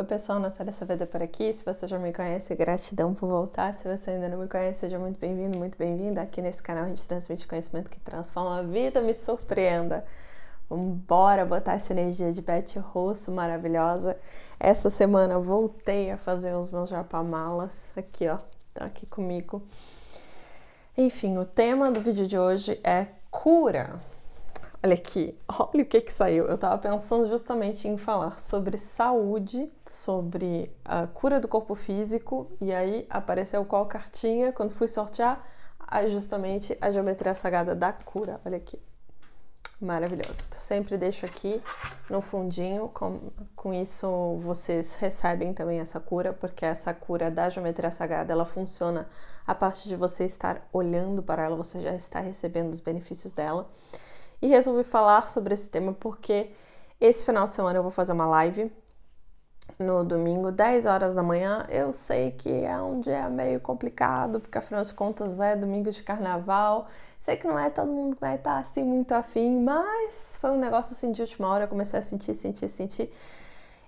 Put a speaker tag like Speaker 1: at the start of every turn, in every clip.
Speaker 1: Oi pessoal, Natália Saavedra por aqui. Se você já me conhece, gratidão por voltar. Se você ainda não me conhece, seja muito bem-vindo, muito bem-vinda. Aqui nesse canal a gente transmite conhecimento que transforma a vida. Me surpreenda. Vambora botar essa energia de Beth Rosso maravilhosa. Essa semana eu voltei a fazer os meus japamalas. Aqui, ó. Tá aqui comigo. Enfim, o tema do vídeo de hoje é cura. Olha aqui, olha o que saiu. Eu tava pensando justamente em falar sobre saúde, sobre a cura do corpo físico, e aí apareceu qual cartinha, quando fui sortear, justamente a geometria sagrada da cura. Olha aqui, maravilhoso. Sempre deixo aqui no fundinho, com isso vocês recebem também essa cura, porque essa cura da geometria sagrada, ela funciona a partir de você estar olhando para ela, você já está recebendo os benefícios dela. E resolvi falar sobre esse tema porque esse final de semana eu vou fazer uma live no domingo, 10 horas da manhã. Eu sei que é um dia meio complicado, porque afinal de contas é domingo de carnaval. Sei que não é todo mundo que vai estar assim muito afim, mas foi um negócio assim de última hora, eu comecei a sentir.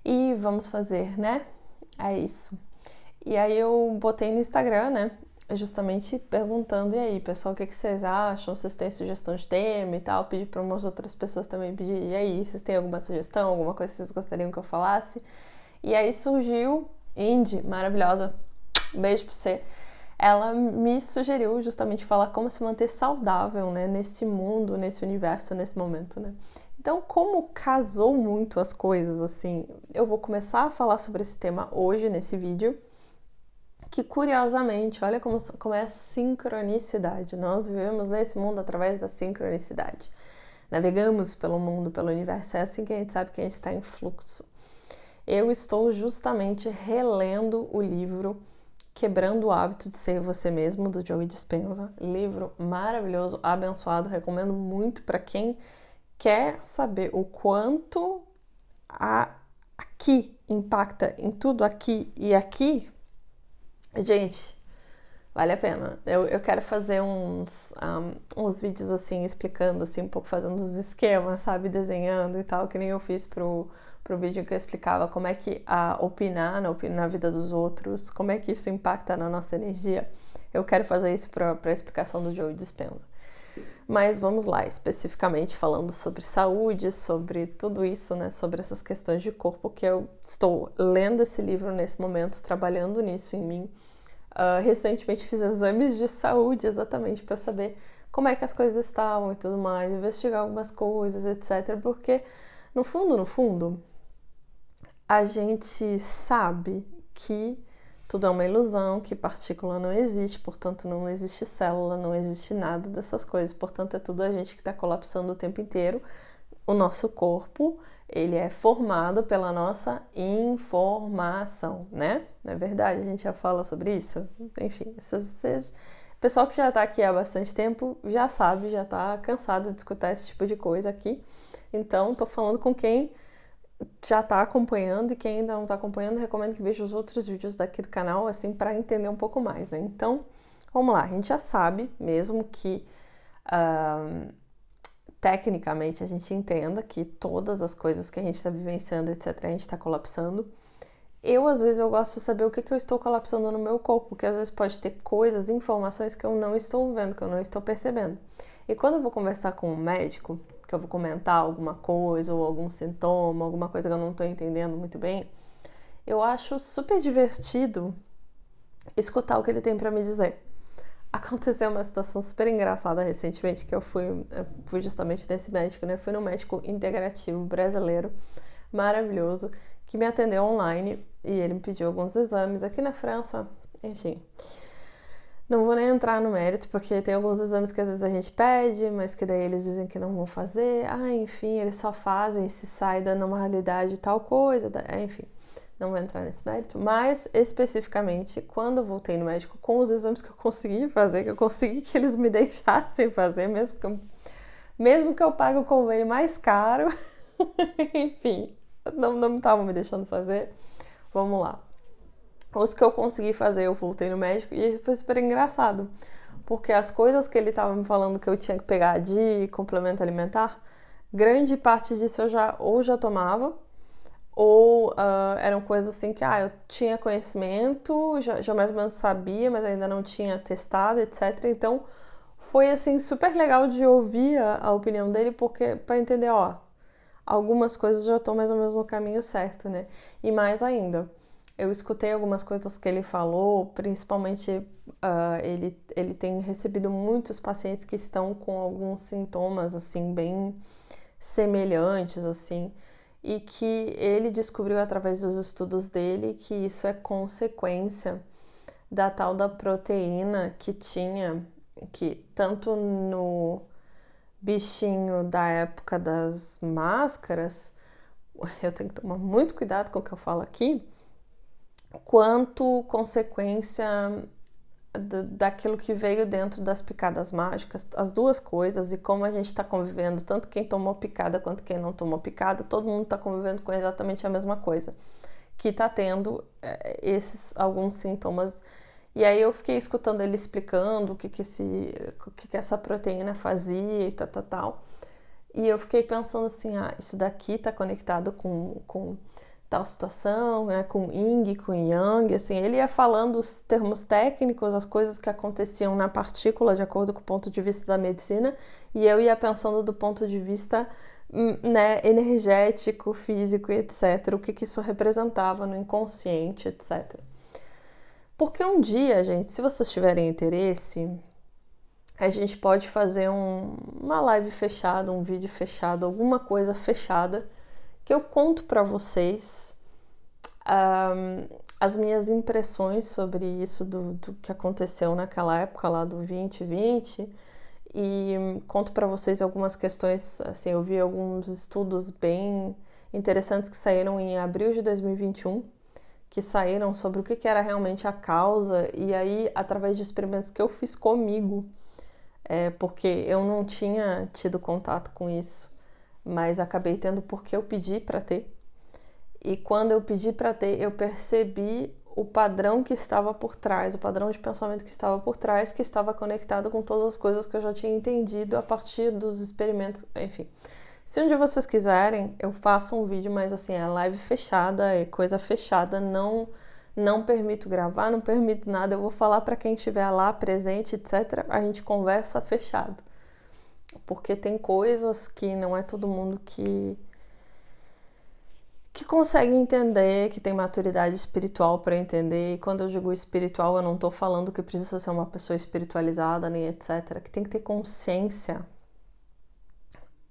Speaker 1: E vamos fazer, né? É isso. E aí eu botei no Instagram, né? Justamente perguntando, e aí, pessoal, o que vocês acham? Vocês têm sugestão de tema e tal? Pedi para umas outras pessoas também pedir, e aí, vocês têm alguma sugestão, alguma coisa que vocês gostariam que eu falasse? E aí surgiu Indy, maravilhosa, beijo pra você. Ela me sugeriu justamente falar como se manter saudável, né, nesse mundo, nesse universo, nesse momento, né? Então, como casou muito as coisas, assim, eu vou começar a falar sobre esse tema hoje, nesse vídeo, que curiosamente, olha como é a sincronicidade. Nós vivemos nesse mundo através da sincronicidade. Navegamos pelo mundo, pelo universo, é assim que a gente sabe que a gente está em fluxo. Eu estou justamente relendo o livro Quebrando o Hábito de Ser Você Mesmo, do Joe Dispenza. Livro maravilhoso, abençoado, recomendo muito para quem quer saber o quanto aqui impacta em tudo aqui e aqui. Gente, vale a pena. Eu quero fazer uns vídeos assim, explicando assim, um pouco, fazendo os esquemas, sabe? Desenhando e tal, que nem eu fiz pro vídeo que eu explicava como é que opinar na vida dos outros, como é que isso impacta na nossa energia. Eu quero fazer isso para a explicação do Joe Dispenza. Mas vamos lá, especificamente falando sobre saúde, sobre tudo isso, né? Sobre essas questões de corpo, que eu estou lendo esse livro nesse momento, trabalhando nisso em mim. Recentemente fiz exames de saúde exatamente para saber como é que as coisas estavam e tudo mais, investigar algumas coisas, etc. Porque, no fundo, a gente sabe que tudo é uma ilusão, que partícula não existe, portanto não existe célula, não existe nada dessas coisas, portanto é tudo a gente que está colapsando o tempo inteiro. O nosso corpo, ele é formado pela nossa informação, né? Não é verdade? A gente já fala sobre isso. Enfim, o pessoal que já tá aqui há bastante tempo já sabe, já tá cansado de escutar esse tipo de coisa aqui. Então, tô falando com quem já tá acompanhando, e quem ainda não tá acompanhando, recomendo que veja os outros vídeos daqui do canal, assim, para entender um pouco mais, né? Então, vamos lá. A gente já sabe, mesmo que tecnicamente a gente entenda que todas as coisas que a gente está vivenciando, etc., a gente está colapsando. Às vezes, eu gosto de saber o que eu estou colapsando no meu corpo, porque às vezes pode ter coisas, informações que eu não estou vendo, que eu não estou percebendo. E quando eu vou conversar com um médico, que eu vou comentar alguma coisa, ou algum sintoma, alguma coisa que eu não estou entendendo muito bem, eu acho super divertido escutar o que ele tem para me dizer. Aconteceu uma situação super engraçada recentemente, que eu fui justamente nesse médico, né? Fui no médico integrativo brasileiro, maravilhoso, que me atendeu online e ele me pediu alguns exames aqui na França, enfim. Não vou nem entrar no mérito, porque tem alguns exames que às vezes a gente pede, mas que daí eles dizem que não vão fazer. Enfim, eles só fazem se sai da normalidade tal coisa, enfim. Não vou entrar nesse mérito, mas especificamente quando eu voltei no médico com os exames que eu consegui fazer, que eu consegui que eles me deixassem fazer, mesmo que eu pague o convênio mais caro, enfim, não estavam me deixando fazer. Vamos lá. Os que eu consegui fazer, eu voltei no médico e foi super engraçado, porque as coisas que ele estava me falando que eu tinha que pegar de complemento alimentar, grande parte disso eu já tomava, ou eram coisas assim que eu tinha conhecimento, já mais ou menos sabia, mas ainda não tinha testado, etc. Então foi assim super legal de ouvir a opinião dele, porque para entender, algumas coisas já estão mais ou menos no caminho certo, né? E mais ainda, eu escutei algumas coisas que ele falou, principalmente ele tem recebido muitos pacientes que estão com alguns sintomas assim bem semelhantes assim, e que ele descobriu através dos estudos dele que isso é consequência da tal da proteína que tanto no bichinho da época das máscaras, eu tenho que tomar muito cuidado com o que eu falo aqui, quanto consequência daquilo que veio dentro das picadas mágicas, as duas coisas, e como a gente está convivendo, tanto quem tomou picada quanto quem não tomou picada, todo mundo está convivendo com exatamente a mesma coisa, que está tendo alguns sintomas. E aí eu fiquei escutando ele explicando o que essa proteína fazia e tal. E eu fiquei pensando assim, isso daqui está conectado com tal situação, né, com Yin, com Yang, assim, ele ia falando os termos técnicos, as coisas que aconteciam na partícula, de acordo com o ponto de vista da medicina, e eu ia pensando do ponto de vista, né, energético, físico, etc., o que isso representava no inconsciente, etc. Porque um dia, gente, se vocês tiverem interesse, a gente pode fazer uma live fechada, um vídeo fechado, alguma coisa fechada, que eu conto para vocês as minhas impressões sobre isso do que aconteceu naquela época lá do 2020, e conto para vocês algumas questões, assim, eu vi alguns estudos bem interessantes que saíram em abril de 2021, que saíram sobre o que era realmente a causa, e aí através de experimentos que eu fiz comigo, porque eu não tinha tido contato com isso, mas acabei tendo porque eu pedi para ter. E quando eu pedi para ter, eu percebi o padrão que estava por trás, o padrão de pensamento que estava por trás, que estava conectado com todas as coisas que eu já tinha entendido a partir dos experimentos, enfim. Se um dia vocês quiserem, eu faço um vídeo, mas assim, é live fechada, é coisa fechada, não permito gravar, não permito nada, eu vou falar para quem estiver lá presente, etc. A gente conversa fechado. Porque tem coisas que não é todo mundo que consegue entender, que tem maturidade espiritual para entender. E quando eu digo espiritual, eu não estou falando que precisa ser uma pessoa espiritualizada, nem etc. Que tem que ter consciência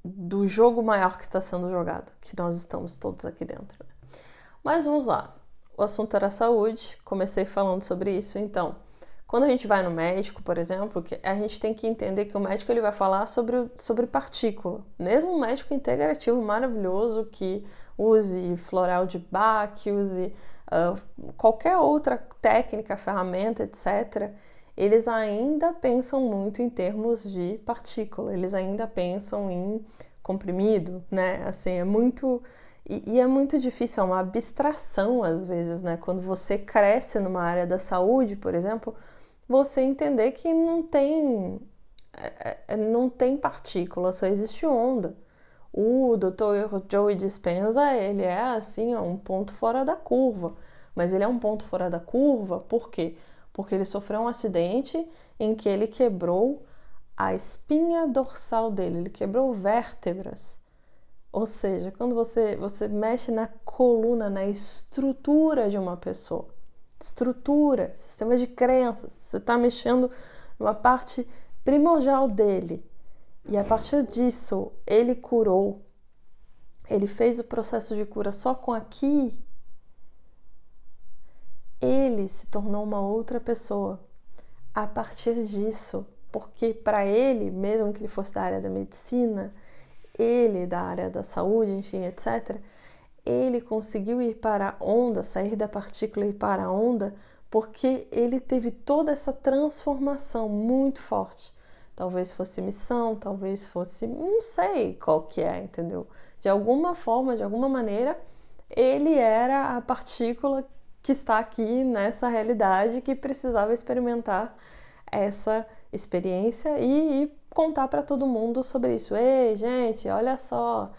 Speaker 1: do jogo maior que está sendo jogado, que nós estamos todos aqui dentro. Mas vamos lá. O assunto era saúde, comecei falando sobre isso, então... Quando a gente vai no médico, por exemplo, a gente tem que entender que o médico ele vai falar sobre partícula. Mesmo um médico integrativo maravilhoso que use floral de Bach, que use qualquer outra técnica, ferramenta, etc., eles ainda pensam muito em termos de partícula, eles ainda pensam em comprimido, né? Assim, é muito... E é muito difícil, é uma abstração às vezes, né? Quando você cresce numa área da saúde, por exemplo, você entender que não tem partícula, só existe onda. O Dr. Joe Dispenza, ele é assim, um ponto fora da curva. Mas ele é um ponto fora da curva, por quê? Porque ele sofreu um acidente em que ele quebrou a espinha dorsal dele, ele quebrou vértebras. Ou seja, quando você mexe na coluna, na estrutura de uma pessoa, estrutura, sistema de crenças, você está mexendo numa parte primordial dele. E a partir disso, ele curou, ele fez o processo de cura só com aqui, ele se tornou uma outra pessoa a partir disso, porque para ele, mesmo que ele fosse da área da medicina, ele da área da saúde, enfim, etc., ele conseguiu ir para a onda, sair da partícula e ir para a onda, porque ele teve toda essa transformação muito forte. Talvez fosse missão, talvez fosse... não sei qual que é, entendeu? De alguma forma, de alguma maneira, ele era a partícula que está aqui nessa realidade que precisava experimentar essa experiência e contar para todo mundo sobre isso. Ei, gente, olha só,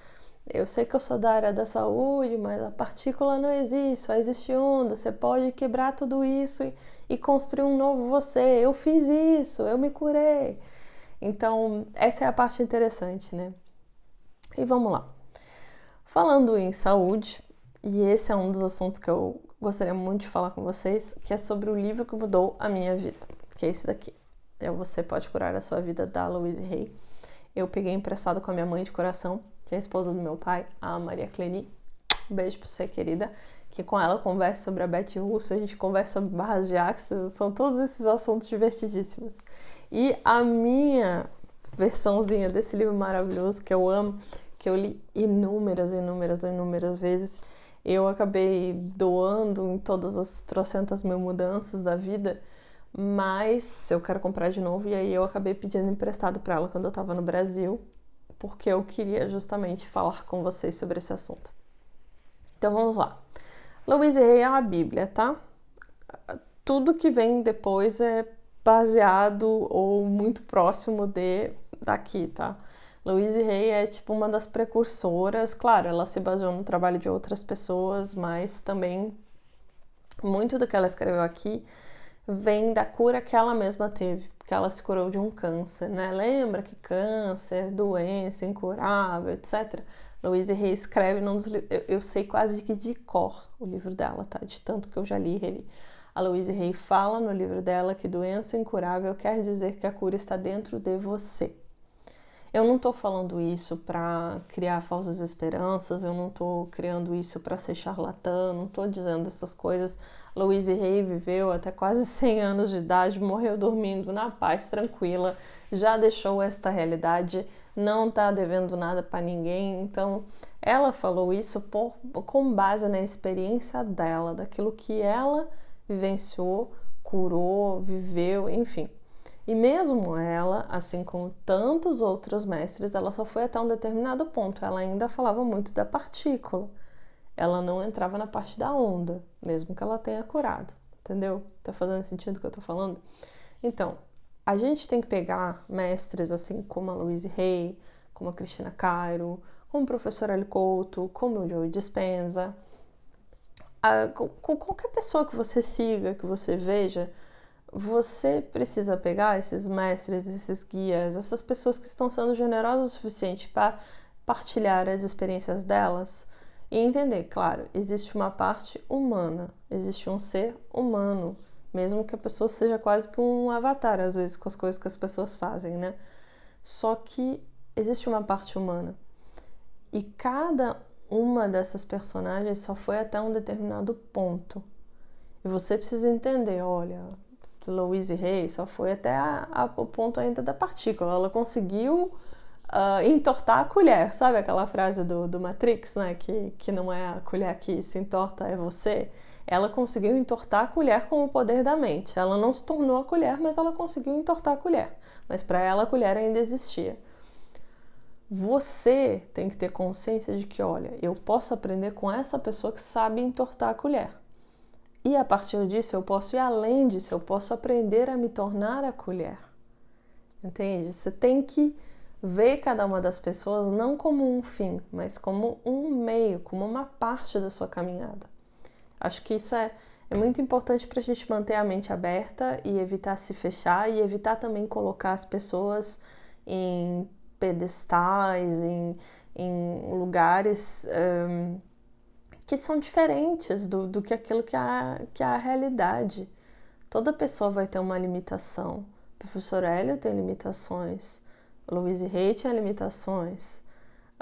Speaker 1: Eu sei que eu sou da área da saúde, mas a partícula não existe, só existe onda. Você pode quebrar tudo isso e construir um novo você. Eu fiz isso, eu me curei. Então, essa é a parte interessante, né? E vamos lá. Falando em saúde, e esse é um dos assuntos que eu gostaria muito de falar com vocês, que é sobre o livro que mudou a minha vida, que é esse daqui. Você Pode Curar a Sua Vida, da Louise Hay. Eu peguei emprestado com a minha mãe de coração, que é a esposa do meu pai, a Maria Cleni. Beijo pra você, querida. Que com ela conversa sobre a Betty Russo, a gente conversa sobre barras de axis, são todos esses assuntos divertidíssimos. E a minha versãozinha desse livro maravilhoso, que eu amo, que eu li inúmeras vezes, eu acabei doando em todas as trocentas mil mudanças da vida, mas eu quero comprar de novo, e aí eu acabei pedindo emprestado para ela quando eu estava no Brasil, porque eu queria justamente falar com vocês sobre esse assunto. Então vamos lá. Louise Hay é a Bíblia, tá? Tudo que vem depois é baseado ou muito próximo daqui, tá? Louise Hay é tipo uma das precursoras, claro, ela se baseou no trabalho de outras pessoas, mas também muito do que ela escreveu aqui vem da cura que ela mesma teve, porque ela se curou de um câncer, né? Lembra que câncer, doença incurável, etc. Louise Hay escreve num dos livros, eu sei quase que de cor o livro dela, tá? De tanto que eu já li e reli. A Louise Hay fala no livro dela que doença incurável quer dizer que a cura está dentro de você. Eu não tô falando isso para criar falsas esperanças, eu não tô criando isso para ser charlatã, não tô dizendo essas coisas. Louise Hay viveu até quase 100 anos de idade, morreu dormindo na paz, tranquila, já deixou esta realidade, não tá devendo nada para ninguém. Então, ela falou isso com base na experiência dela, daquilo que ela vivenciou, curou, viveu, enfim. E mesmo ela, assim como tantos outros mestres, ela só foi até um determinado ponto. Ela ainda falava muito da partícula. Ela não entrava na parte da onda, mesmo que ela tenha curado. Entendeu? Tá fazendo sentido o que eu tô falando? Então, a gente tem que pegar mestres assim como a Louise Hay, como a Cristina Cairo, como o professor L. Couto, como o Joe Dispenza. Com qualquer pessoa que você siga, que você veja, você precisa pegar esses mestres, esses guias, essas pessoas que estão sendo generosas o suficiente para partilhar as experiências delas e entender, claro, existe uma parte humana, existe um ser humano, mesmo que a pessoa seja quase que um avatar, às vezes, com as coisas que as pessoas fazem, né? Só que existe uma parte humana. E cada uma dessas personagens só foi até um determinado ponto. E você precisa entender, olha, Louise Hay só foi até o ponto ainda da partícula. Ela conseguiu entortar a colher, sabe aquela frase do Matrix, né? Que não é a colher que se entorta, é você. Ela conseguiu entortar a colher com o poder da mente. Ela não se tornou a colher, mas ela conseguiu entortar a colher. Mas para ela a colher ainda existia. Você tem que ter consciência de que, olha, eu posso aprender com essa pessoa que sabe entortar a colher. E a partir disso eu posso ir além disso, eu posso aprender a me tornar a colher. Entende? Você tem que ver cada uma das pessoas não como um fim, mas como um meio, como uma parte da sua caminhada. Acho que isso é muito importante para a gente manter a mente aberta e evitar se fechar e evitar também colocar as pessoas em pedestais, em lugares que são diferentes do que aquilo que é a realidade. Toda pessoa vai ter uma limitação. O professor Hélio tem limitações, Louise Hay tinha limitações,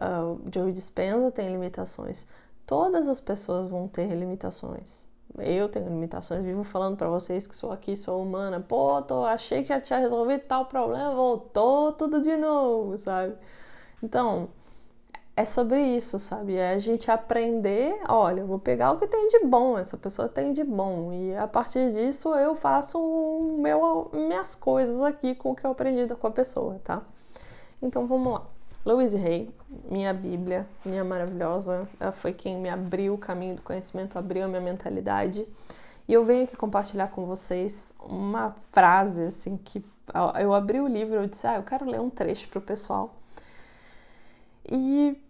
Speaker 1: o Joe Dispenza tem limitações. Todas as pessoas vão ter limitações. Eu tenho limitações, vivo falando pra vocês que sou aqui, sou humana. Pô, achei que já tinha resolvido tal problema, voltou tudo de novo, sabe? Então, é sobre isso, sabe? É a gente aprender, olha, eu vou pegar o que tem de bom, essa pessoa tem de bom, e a partir disso eu faço minhas coisas aqui com o que eu aprendi com a pessoa, tá? Então vamos lá. Louise Hay, minha Bíblia, minha maravilhosa, ela foi quem me abriu o caminho do conhecimento, abriu a minha mentalidade. E eu venho aqui compartilhar com vocês uma frase, assim, que eu abri o livro e eu disse, eu quero ler um trecho pro pessoal. E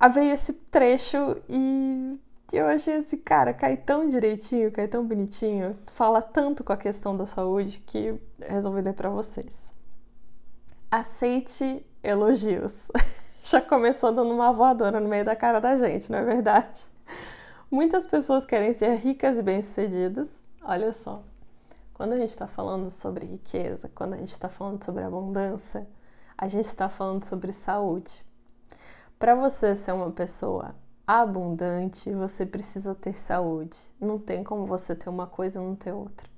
Speaker 1: veio esse trecho e eu achei assim, cara, cai tão direitinho, cai tão bonitinho, fala tanto com a questão da saúde que resolvi ler pra vocês. Aceite elogios. Já começou dando uma voadora no meio da cara da gente, não é verdade? Muitas pessoas querem ser ricas e bem-sucedidas. Olha só, quando a gente está falando sobre riqueza, quando a gente está falando sobre abundância, a gente está falando sobre saúde. Para você ser uma pessoa abundante, você precisa ter saúde. Não tem como você ter uma coisa e não ter outra.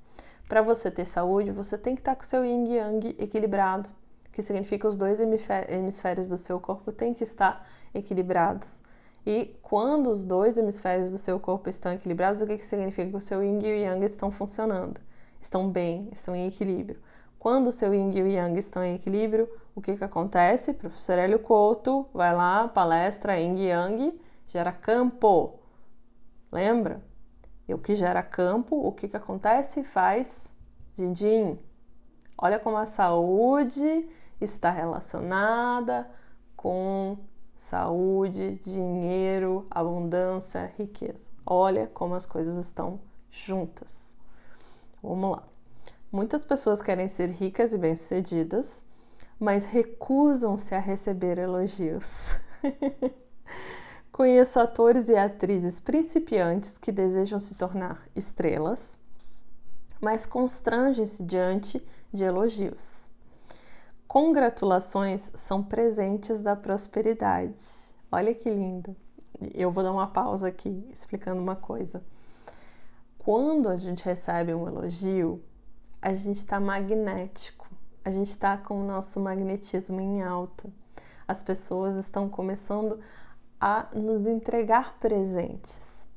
Speaker 1: Para você ter saúde, você tem que estar com o seu yin e yang equilibrado, que significa os dois hemisférios do seu corpo têm que estar equilibrados. E quando os dois hemisférios do seu corpo estão equilibrados, o que significa que o seu yin e o yang estão funcionando? Estão bem, estão em equilíbrio. Quando o seu yin e o yang estão em equilíbrio, o que acontece? Professor Hélio Couto vai lá, palestra yin e yang, gera campo. Lembra? E o que gera campo, o que acontece? Faz din-din. Olha como a saúde está relacionada com saúde, dinheiro, abundância, riqueza. Olha como as coisas estão juntas. Vamos lá. Muitas pessoas querem ser ricas e bem-sucedidas, mas recusam-se a receber elogios. Conheço atores e atrizes principiantes que desejam se tornar estrelas, mas constrangem-se diante de elogios. Congratulações são presentes da prosperidade. Olha que lindo. Eu vou dar uma pausa aqui explicando uma coisa. Quando a gente recebe um elogio, a gente está magnético. A gente está com o nosso magnetismo em alta. As pessoas estão começando a nos entregar presentes.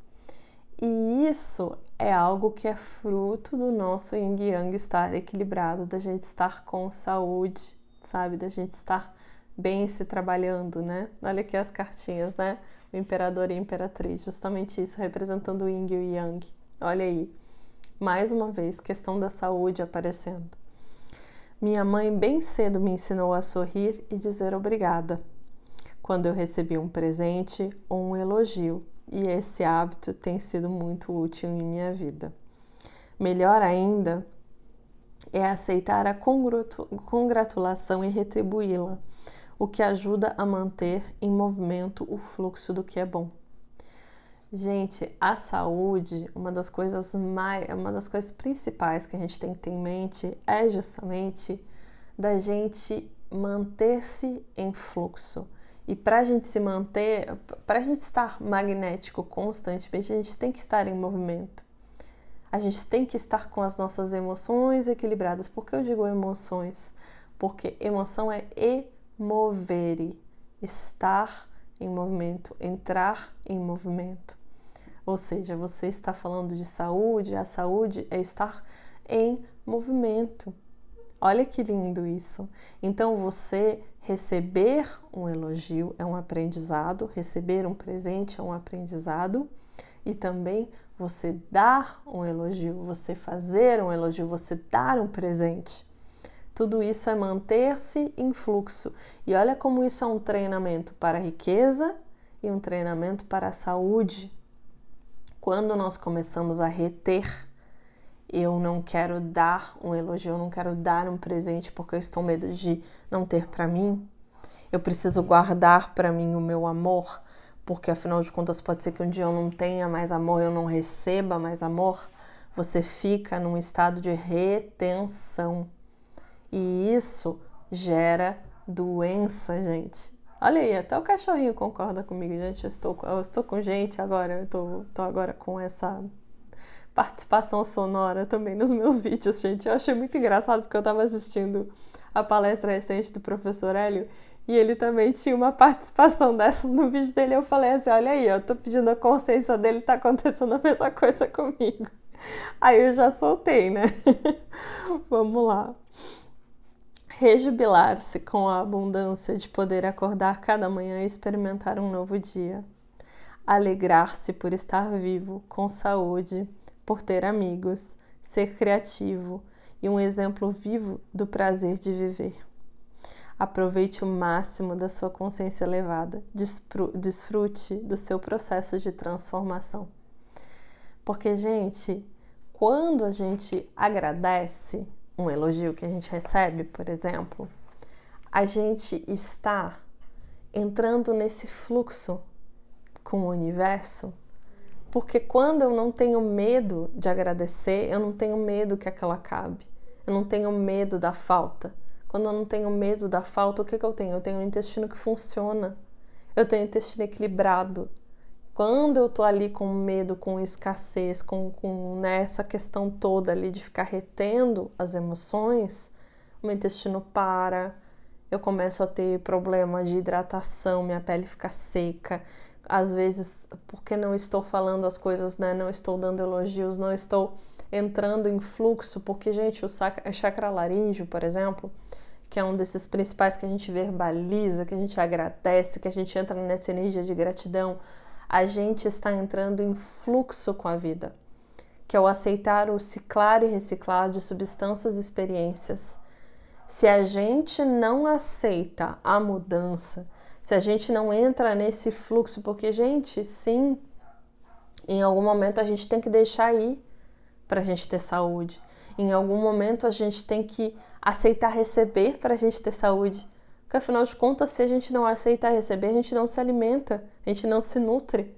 Speaker 1: E isso é algo que é fruto do nosso yin e yang estar equilibrado, da gente estar com saúde, sabe? Da gente estar bem se trabalhando, né? Olha aqui as cartinhas, né? O imperador e a imperatriz, justamente isso, representando o yin e o yang. Olha aí, mais uma vez, questão da saúde aparecendo. Minha mãe bem cedo me ensinou a sorrir e dizer obrigada quando eu recebi um presente ou um elogio, e esse hábito tem sido muito útil em minha vida. Melhor ainda é aceitar a congratulação e retribuí-la, o que ajuda a manter em movimento o fluxo do que é bom. Gente, a saúde, uma das coisas principais que a gente tem que ter em mente é justamente da gente manter-se em fluxo. E para a gente se manter, para a gente estar magnético constantemente, a gente tem que estar em movimento. A gente tem que estar com as nossas emoções equilibradas. Por que eu digo emoções? Porque emoção é emovere, estar em movimento, entrar em movimento. Ou seja, você está falando de saúde, a saúde é estar em movimento. Olha que lindo isso. Então, você receber um elogio é um aprendizado, receber um presente é um aprendizado, e também você dar um elogio, você fazer um elogio, você dar um presente. Tudo isso é manter-se em fluxo. E olha como isso é um treinamento para a riqueza e um treinamento para a saúde. Quando nós começamos a reter, eu não quero dar um elogio, eu não quero dar um presente porque eu estou com medo de não ter para mim. Eu preciso guardar para mim o meu amor, porque afinal de contas pode ser que um dia eu não tenha mais amor, eu não receba mais amor. Você fica num estado de retenção. E isso gera doença, gente. Olha aí, até o cachorrinho concorda comigo, gente. Eu estou com gente agora, eu tô agora com essa participação sonora também nos meus vídeos, gente. Eu achei muito engraçado porque eu tava assistindo a palestra recente do professor Hélio e ele também tinha uma participação dessas no vídeo dele. Eu falei assim, olha aí, eu tô pedindo a consciência dele, tá acontecendo a mesma coisa comigo. Aí eu já soltei, né? Vamos lá. Rejubilar-se com a abundância de poder acordar cada manhã e experimentar um novo dia. Alegrar-se por estar vivo, com saúde, por ter amigos, ser criativo e um exemplo vivo do prazer de viver. Aproveite o máximo da sua consciência elevada. Desfrute do seu processo de transformação. Porque, gente, quando a gente agradece um elogio que a gente recebe, por exemplo, a gente está entrando nesse fluxo com o universo, porque quando eu não tenho medo de agradecer, eu não tenho medo que aquilo acabe, eu não tenho medo da falta. Quando eu não tenho medo da falta, o que eu tenho? Eu tenho um intestino que funciona, eu tenho um intestino equilibrado. Quando eu tô ali com medo, com escassez, com essa questão toda ali de ficar retendo as emoções, o meu intestino para, eu começo a ter problemas de hidratação, minha pele fica seca. Às vezes, porque não estou falando as coisas, né? Não estou dando elogios, não estou entrando em fluxo, porque, gente, o chakra laríngeo, por exemplo, que é um desses principais que a gente verbaliza, que a gente agradece, que a gente entra nessa energia de gratidão, a gente está entrando em fluxo com a vida, que é o aceitar o ciclar e reciclar de substâncias e experiências. Se a gente não aceita a mudança, se a gente não entra nesse fluxo, porque, gente, sim, em algum momento a gente tem que deixar ir para a gente ter saúde. Em algum momento a gente tem que aceitar receber para a gente ter saúde. Porque, afinal de contas, se a gente não aceita receber, a gente não se alimenta, a gente não se nutre.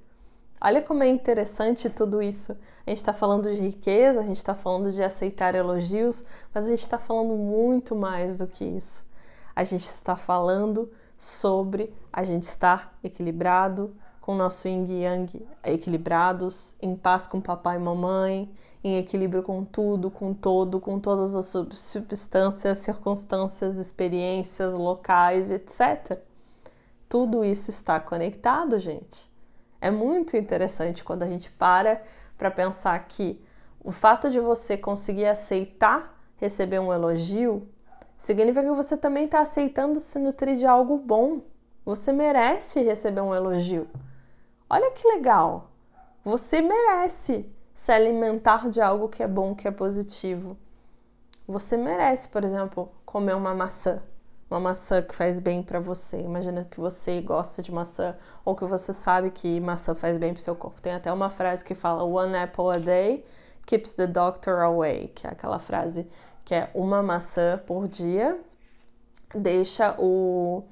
Speaker 1: Olha como é interessante tudo isso. A gente está falando de riqueza, a gente está falando de aceitar elogios, mas a gente está falando muito mais do que isso. A gente está falando sobre a gente estar equilibrado, com o nosso yin e yang equilibrados, em paz com papai e mamãe, em equilíbrio com tudo, com todo, com todas as substâncias, circunstâncias, experiências, locais, etc. Tudo isso está conectado, gente. É muito interessante quando a gente para pensar que o fato de você conseguir aceitar receber um elogio significa que você também está aceitando se nutrir de algo bom. Você merece receber um elogio. Olha que legal! Você merece se alimentar de algo que é bom, que é positivo. Você merece, por exemplo, comer uma maçã que faz bem para você. Imagina que você gosta de maçã ou que você sabe que maçã faz bem pro seu corpo. Tem até uma frase que fala "One apple a day keeps the doctor away", que é aquela frase que é uma maçã por dia deixa o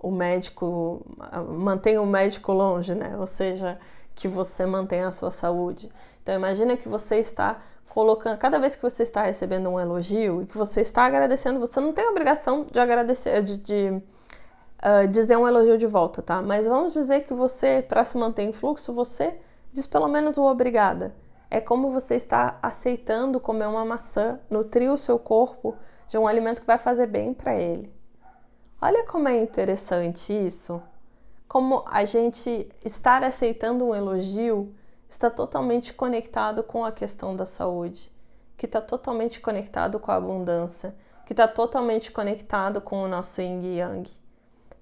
Speaker 1: médico, mantém o médico longe, né? Ou seja, que você mantenha a sua saúde. Então imagina que você está colocando, cada vez que você está recebendo um elogio e que você está agradecendo, você não tem a obrigação de agradecer, de dizer um elogio de volta, tá? Mas vamos dizer que você, para se manter em fluxo, você diz pelo menos o obrigada. É como você está aceitando comer uma maçã, nutrir o seu corpo de um alimento que vai fazer bem para ele. Olha como é interessante isso. Como a gente estar aceitando um elogio está totalmente conectado com a questão da saúde, que está totalmente conectado com a abundância, que está totalmente conectado com o nosso yin e yang.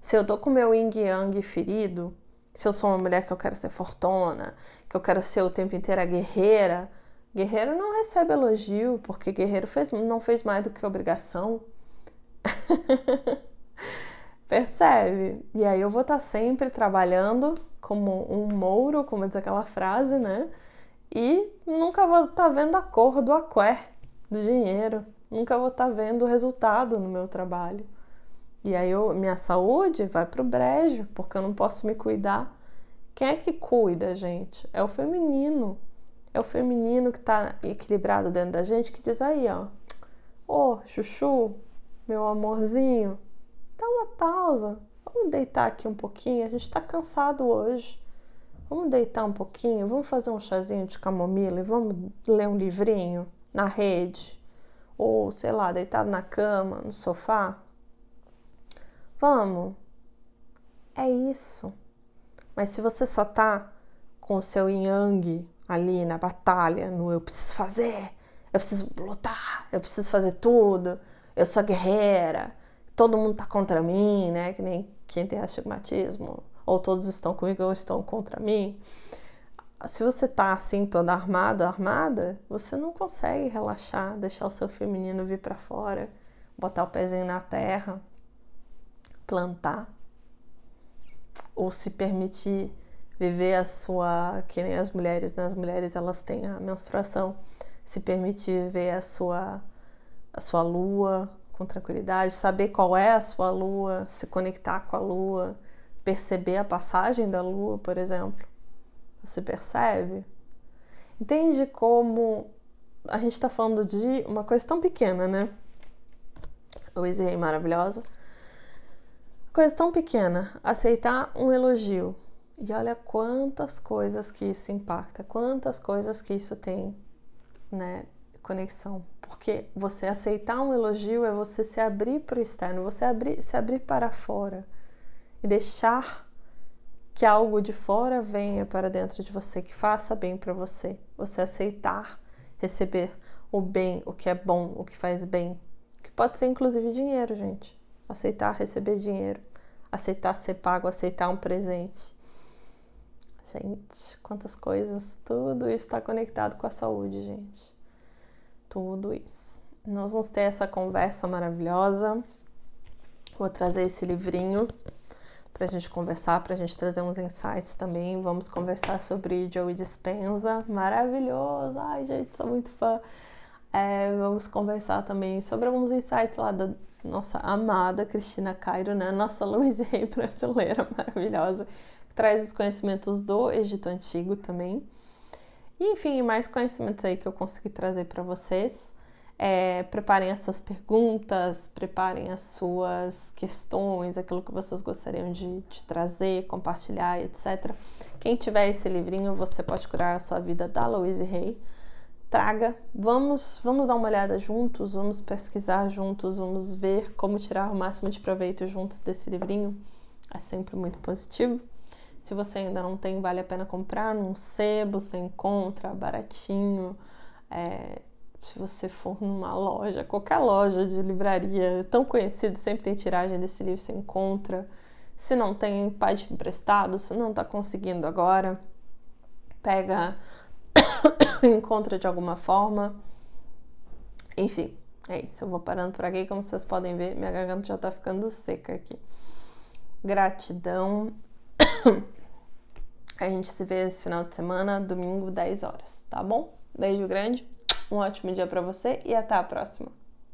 Speaker 1: Se eu tô com o meu yin e yang ferido, se eu sou uma mulher que eu quero ser fortuna, que eu quero ser o tempo inteiro a guerreira, guerreiro não recebe elogio, porque guerreiro não fez mais do que obrigação. Percebe? E aí eu vou estar sempre trabalhando como um mouro, como diz aquela frase, né? E nunca vou estar vendo a cor do aqué, do dinheiro. Nunca vou estar vendo o resultado no meu trabalho. E aí minha saúde vai pro brejo, porque eu não posso me cuidar. Quem é que cuida, gente? É o feminino. É o feminino que está equilibrado dentro da gente, que diz aí, ó. Ô, chuchu, meu amorzinho, dá uma pausa. Vamos deitar aqui um pouquinho, a gente está cansado hoje. Vamos deitar um pouquinho, vamos fazer um chazinho de camomila e vamos ler um livrinho na rede. Ou, sei lá, deitado na cama, no sofá. Vamos. É isso. Mas se você só tá com o seu yang ali na batalha, no eu preciso fazer, eu preciso lutar, eu preciso fazer tudo, eu sou guerreira, todo mundo tá contra mim, né? Que nem quem tem astigmatismo, ou todos estão comigo ou estão contra mim. Se você tá assim toda armada, você não consegue relaxar, deixar o seu feminino vir pra fora, botar o pezinho na terra. plantar, ou se permitir viver a sua, que nem as mulheres, né? As mulheres, elas têm a menstruação, se permitir viver a sua lua com tranquilidade, saber qual é a sua lua, se conectar com a lua, perceber a passagem da lua, por exemplo. Você percebe? Entende como a gente está falando de uma coisa tão pequena, né? Louise Hay maravilhosa. Coisa tão pequena, aceitar um elogio. E olha quantas coisas que isso impacta, quantas coisas que isso tem, né, conexão. Porque você aceitar um elogio é você se abrir para o externo, você se abrir para fora e deixar que algo de fora venha para dentro de você, que faça bem para você. Você aceitar receber o bem, o que é bom, o que faz bem. Que pode ser inclusive dinheiro, gente. Aceitar receber dinheiro. Aceitar ser pago, aceitar um presente. Gente, quantas coisas. Tudo isso está conectado com a saúde, gente. Tudo isso. Nós vamos ter essa conversa maravilhosa. Vou trazer esse livrinho pra gente conversar, pra gente trazer uns insights também. Vamos conversar sobre Joe Dispenza, maravilhoso, ai gente, sou muito fã. Vamos conversar também sobre alguns insights lá da nossa amada Cristina Cairo, né? Nossa Louise Hay brasileira maravilhosa, que traz os conhecimentos do Egito Antigo também. E, enfim, mais conhecimentos aí que eu consegui trazer para vocês. Preparem as suas perguntas, preparem as suas questões, aquilo que vocês gostariam de trazer, compartilhar, etc. Quem tiver esse livrinho, Você Pode Curar a Sua Vida, da Louise Hay, traga. Vamos dar uma olhada juntos, vamos pesquisar juntos, vamos ver como tirar o máximo de proveito juntos desse livrinho. É sempre muito positivo. Se você ainda não tem, vale a pena comprar num sebo, você encontra baratinho. Se você for numa loja, qualquer loja de livraria tão conhecido, sempre tem tiragem desse livro, você encontra. Se não tem, pede emprestado. Se não está conseguindo agora, pega, encontra de alguma forma. Enfim, é isso. Eu vou parando por aqui. Como vocês podem ver, minha garganta já está ficando seca aqui. Gratidão. A gente se vê esse final de semana, domingo, 10 horas, tá bom? Beijo grande. Um ótimo dia para você e até a próxima.